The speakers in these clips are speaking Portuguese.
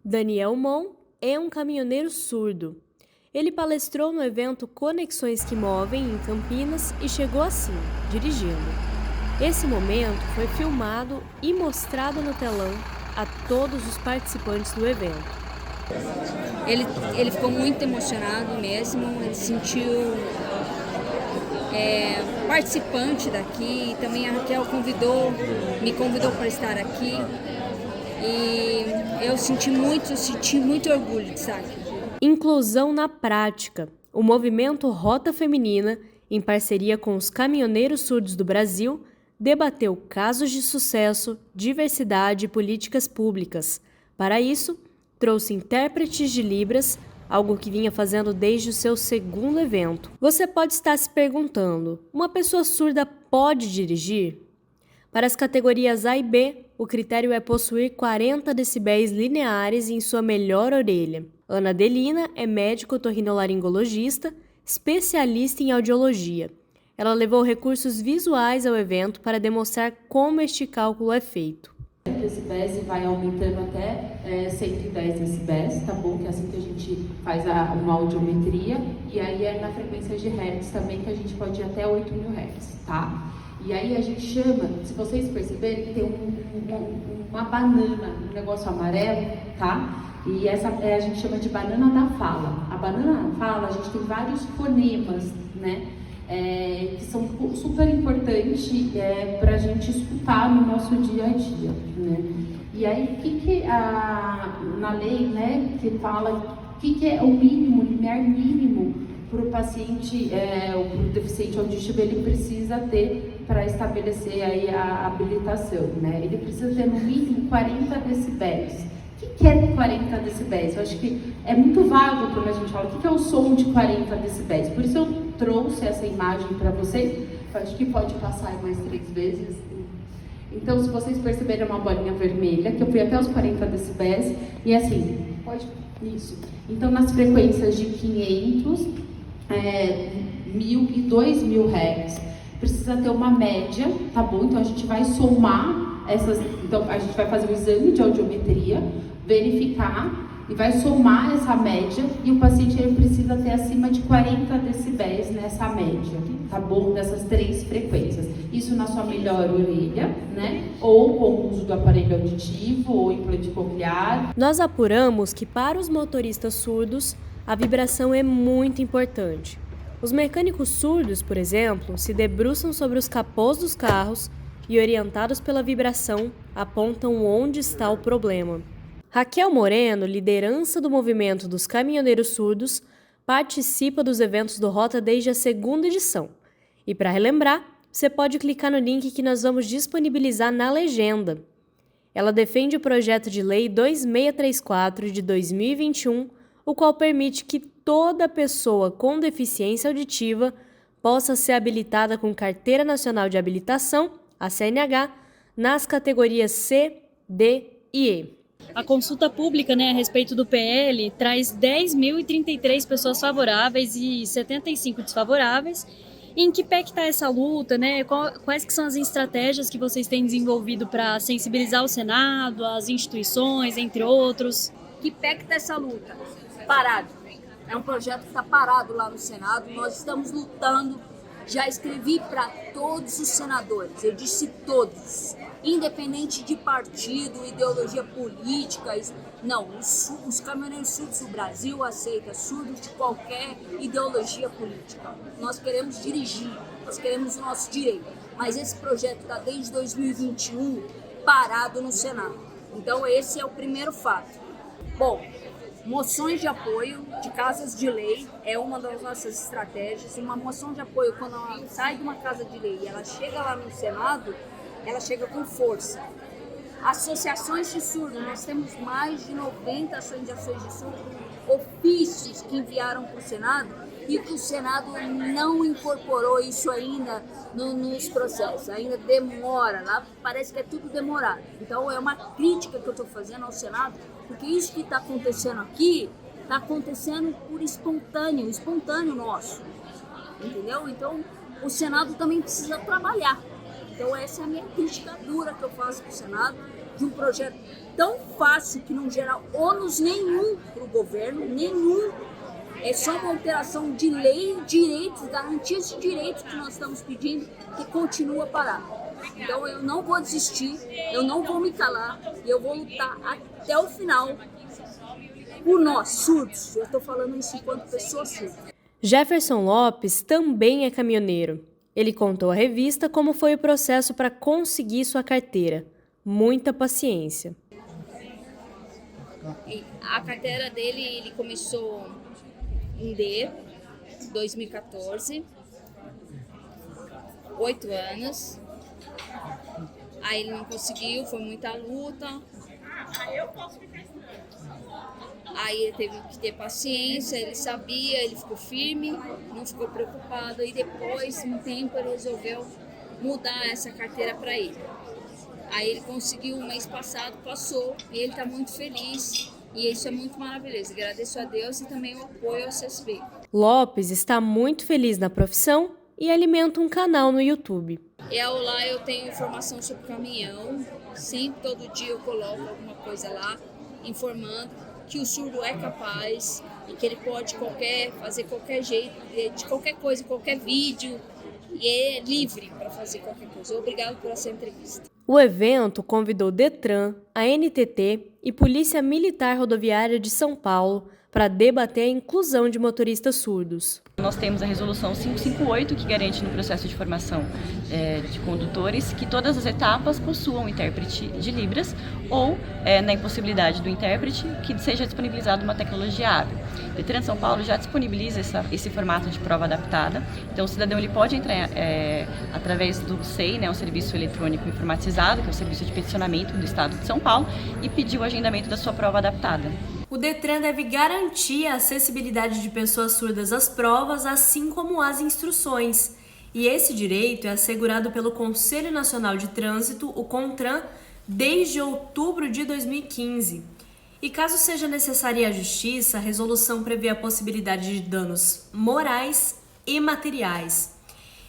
Daniel Mon é um caminhoneiro surdo. Ele palestrou no evento Conexões que Movem, em Campinas, e chegou assim, dirigindo. Esse momento foi filmado e mostrado no telão a todos os participantes do evento. Ele ficou muito emocionado mesmo, ele se sentiu participante daqui, também a Raquel me convidou para estar aqui e eu senti muito orgulho de estar aqui. Inclusão na prática. O movimento Rota Feminina, em parceria com os caminhoneiros surdos do Brasil, debateu casos de sucesso, diversidade e políticas públicas. Para isso, trouxe intérpretes de Libras, algo que vinha fazendo desde o seu segundo evento. Você pode estar se perguntando, uma pessoa surda pode dirigir? Para as categorias A e B, o critério é possuir 40 decibéis lineares em sua melhor orelha. Ana Adelina é médico otorrinolaringologista, especialista em audiologia. Ela levou recursos visuais ao evento para demonstrar como este cálculo é feito. Decibéis e vai aumentando até 110 decibéis, tá bom? Que é assim que a gente faz uma audiometria. E aí é na frequência de hertz também que a gente pode ir até 8.000 hertz, tá? E aí a gente chama, se vocês perceberem, tem uma banana, um negócio amarelo, tá? E essa a gente chama de banana da fala. A banana da fala, a gente tem vários fonemas, né? Que são super importantes para a gente escutar no nosso dia a dia, né? E aí, na lei, né, que fala o que é o mínimo, o limiar mínimo para o paciente, o deficiente auditivo, ele precisa ter para estabelecer aí a habilitação, né? Ele precisa ter no mínimo 40 decibéis. O que é 40 decibéis? Eu acho que é muito vago quando a gente fala o que é o som de 40 decibéis. Por isso eu trouxe essa imagem para vocês. Eu acho que pode passar mais 3 vezes. Então, se vocês perceberem, uma bolinha vermelha, que eu fui até os 40 decibéis. E assim, pode... Isso. Então, nas frequências de 500, 1.000 e 2.000 Hz, precisa ter uma média, tá bom? Então, a gente vai somar essas... Então, a gente vai fazer um exame de audiometria, verificar e vai somar essa média, e o paciente ele precisa ter acima de 40 decibéis nessa média, tá bom? Dessas 3 frequências. Isso na sua melhor orelha, né? Ou com o uso do aparelho auditivo ou implante coclear. Nós apuramos que para os motoristas surdos, a vibração é muito importante. Os mecânicos surdos, por exemplo, se debruçam sobre os capôs dos carros e, orientados pela vibração, apontam onde está o problema. Raquel Moreno, liderança do movimento dos caminhoneiros surdos, participa dos eventos do Rota desde a 2ª edição. E para relembrar, você pode clicar no link que nós vamos disponibilizar na legenda. Ela defende o projeto de lei 2634 de 2021, o qual permite que toda pessoa com deficiência auditiva possa ser habilitada com Carteira Nacional de Habilitação, a CNH, nas categorias C, D e E. A consulta pública, a respeito do PL traz 10.033 pessoas favoráveis e 75 desfavoráveis. Em que pé que está essa luta, Quais que são as estratégias que vocês têm desenvolvido para sensibilizar o Senado, as instituições, entre outros? Que pé que está essa luta? Parado. É um projeto que está parado lá no Senado. Nós estamos lutando. Já escrevi para todos os senadores, eu disse todos, independente de partido, ideologia política. Não, os caminhoneiros surdos do Brasil aceitam surdos de qualquer ideologia política. Nós queremos dirigir, nós queremos o nosso direito, mas esse projeto está desde 2021 parado no Senado. Então esse é o primeiro fato. Bom, moções de apoio de casas de lei é uma das nossas estratégias. Uma moção de apoio, quando ela sai de uma casa de lei e ela chega lá no Senado, ela chega com força. Associações de surdos, nós temos mais de 90 associações de surdos, ofícios que enviaram para o Senado e que o Senado não incorporou isso ainda nos processos, ainda demora, lá parece que é tudo demorado. Então é uma crítica que eu estou fazendo ao Senado, porque isso que está acontecendo aqui, está acontecendo por espontâneo nosso, entendeu? Então o Senado também precisa trabalhar. Então essa é a minha crítica dura que eu faço para o Senado, de um projeto tão fácil que não gera ônus nenhum para o governo, nenhum. É só uma alteração de lei, direitos, garantias de direitos que nós estamos pedindo, que continua parado. Então eu não vou desistir, eu não vou me calar e eu vou lutar até o final por nós, surdos. Eu estou falando isso enquanto pessoa surda. Jefferson Lopes também é caminhoneiro. Ele contou à revista como foi o processo para conseguir sua carteira. Muita paciência. A carteira dele, ele começou em 2014, 8 anos. Aí ele não conseguiu, foi muita luta. Aí ele teve que ter paciência, ele sabia, ele ficou firme, não ficou preocupado. E depois, um tempo, ele resolveu mudar essa carteira para ele. Aí ele conseguiu, o mês passado, passou, e ele está muito feliz. E isso é muito maravilhoso. Agradeço a Deus e também o apoio ao CSB. Lopes está muito feliz na profissão e alimenta um canal no YouTube. E lá eu tenho informação sobre caminhão. Sempre, todo dia eu coloco alguma coisa lá, informando que o surdo é capaz e que ele pode fazer qualquer jeito, de qualquer coisa, qualquer vídeo. E é livre para fazer qualquer coisa. Obrigado por essa entrevista. O evento convidou Detran, a NTT e Polícia Militar Rodoviária de São Paulo para debater a inclusão de motoristas surdos. Nós temos a Resolução 558, que garante no processo de formação de condutores que todas as etapas possuam intérprete de Libras ou, na impossibilidade do intérprete, que seja disponibilizada uma tecnologia hábil. O Detran de São Paulo já disponibiliza esse formato de prova adaptada, então o cidadão ele pode entrar através do SEI, o Serviço Eletrônico Informatizado, que é o Serviço de Peticionamento do Estado de São Paulo, e pedir o agendamento da sua prova adaptada. O Detran deve garantir a acessibilidade de pessoas surdas às provas, assim como às instruções. E esse direito é assegurado pelo Conselho Nacional de Trânsito, o CONTRAN, desde outubro de 2015. E caso seja necessária a justiça, a resolução prevê a possibilidade de danos morais e materiais.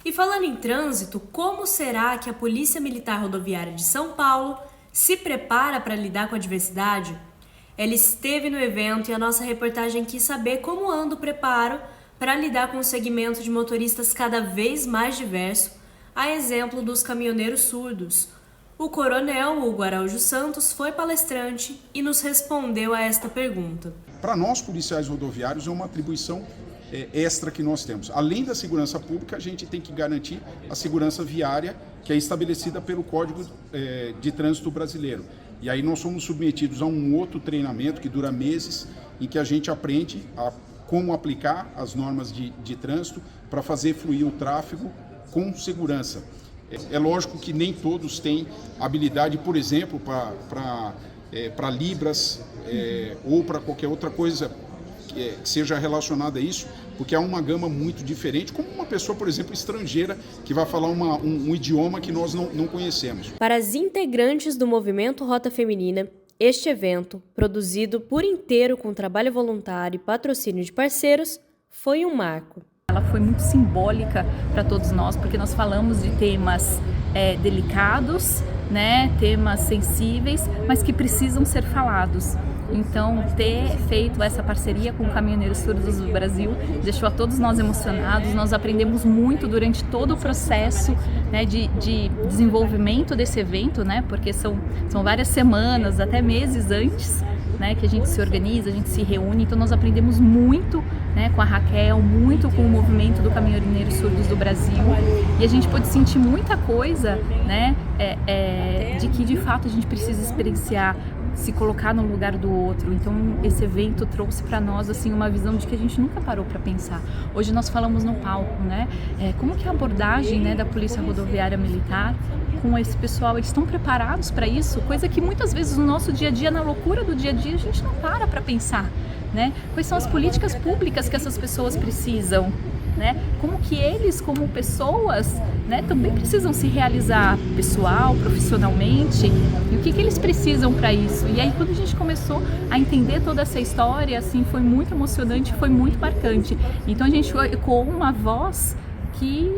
E falando em trânsito, como será que a Polícia Militar Rodoviária de São Paulo se prepara para lidar com a diversidade? Ela esteve no evento e a nossa reportagem quis saber como anda o preparo para lidar com o segmento de motoristas cada vez mais diverso, a exemplo dos caminhoneiros surdos. O coronel Hugo Araújo Santos foi palestrante e nos respondeu a esta pergunta. Para nós, policiais rodoviários, é uma atribuição extra que nós temos. Além da segurança pública, a gente tem que garantir a segurança viária, que é estabelecida pelo Código de Trânsito Brasileiro. E aí nós somos submetidos a um outro treinamento que dura meses, em que a gente aprende como aplicar as normas de trânsito para fazer fluir o tráfego com segurança. É lógico que nem todos têm habilidade, por exemplo, para Libras ou para qualquer outra coisa que seja relacionada a isso, porque há uma gama muito diferente, como uma pessoa, por exemplo, estrangeira, que vai falar um idioma que nós não conhecemos. Para as integrantes do movimento Rota Feminina, este evento, produzido por inteiro com trabalho voluntário e patrocínio de parceiros, foi um marco. Ela foi muito simbólica para todos nós, porque nós falamos de temas delicados, temas sensíveis, mas que precisam ser falados. Então, ter feito essa parceria com Caminhoneiros Surdos do Brasil deixou a todos nós emocionados. Nós aprendemos muito durante todo o processo de desenvolvimento desse evento, porque são várias semanas, até meses antes, que a gente se organiza, a gente se reúne. Então, nós aprendemos muito com a Raquel, muito com o movimento do Caminhoneiros Surdos do Brasil. E a gente pôde sentir muita coisa de que, de fato, a gente precisa experienciar, se colocar no lugar do outro. Então esse evento trouxe para nós uma visão de que a gente nunca parou para pensar. Hoje nós falamos no palco, como que a abordagem da Polícia Rodoviária Militar com esse pessoal, eles estão preparados para isso? Coisa que muitas vezes no nosso dia a dia, na loucura do dia a dia, a gente não para pensar, Quais são as políticas públicas que essas pessoas precisam? Como que eles, como pessoas, também precisam se realizar pessoal, profissionalmente, e o que eles precisam para isso. E aí, quando a gente começou a entender toda essa história, foi muito emocionante, foi muito marcante. Então a gente ecoou uma voz que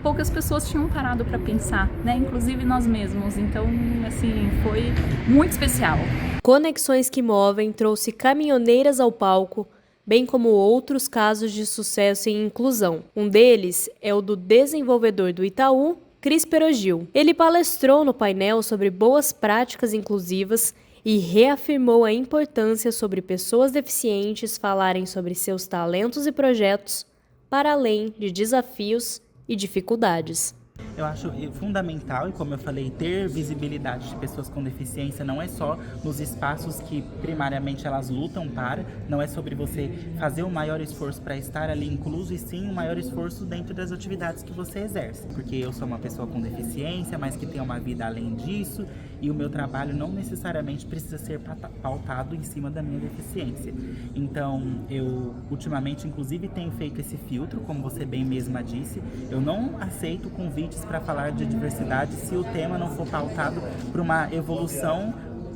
poucas pessoas tinham parado para pensar, né? Inclusive nós mesmos. Então, assim, foi muito especial. Conexões que Movem trouxe caminhoneiras ao palco, bem como outros casos de sucesso em inclusão. Um deles é o do desenvolvedor do Itaú, Cris Perogil. Ele palestrou no painel sobre boas práticas inclusivas e reafirmou a importância sobre pessoas deficientes falarem sobre seus talentos e projetos, para além de desafios e dificuldades. Eu acho fundamental, e como eu falei, ter visibilidade de pessoas com deficiência não é só nos espaços que primariamente elas lutam para, não é sobre você fazer o maior esforço para estar ali incluso, e sim o maior esforço dentro das atividades que você exerce. Porque eu sou uma pessoa com deficiência, mas que tem uma vida além disso, e o meu trabalho não necessariamente precisa ser pautado em cima da minha deficiência. Então, eu ultimamente, inclusive, tenho feito esse filtro, como você bem mesma disse. Eu não aceito convites para falar de diversidade se o tema não for pautado por uma evolução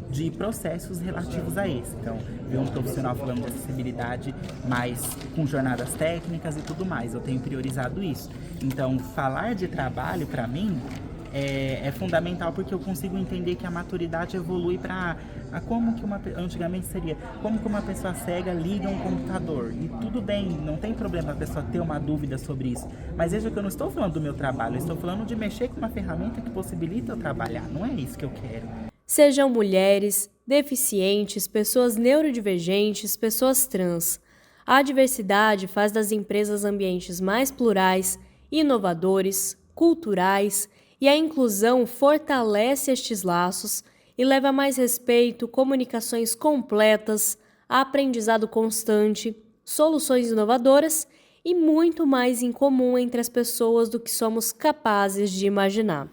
de processos relativos a esse. Então, ver um profissional falando de acessibilidade, mas com jornadas técnicas e tudo mais, eu tenho priorizado isso. Então, falar de trabalho, para mim, é fundamental, porque eu consigo entender que a maturidade evolui para como que antigamente seria como que uma pessoa cega liga um computador. E tudo bem, não tem problema a pessoa ter uma dúvida sobre isso. Mas veja que eu não estou falando do meu trabalho, eu estou falando de mexer com uma ferramenta que possibilita eu trabalhar. Não é isso que eu quero. Sejam mulheres, deficientes, pessoas neurodivergentes, pessoas trans. A diversidade faz das empresas ambientes mais plurais, inovadores, culturais, e a inclusão fortalece estes laços e leva a mais respeito, comunicações completas, aprendizado constante, soluções inovadoras e muito mais em comum entre as pessoas do que somos capazes de imaginar.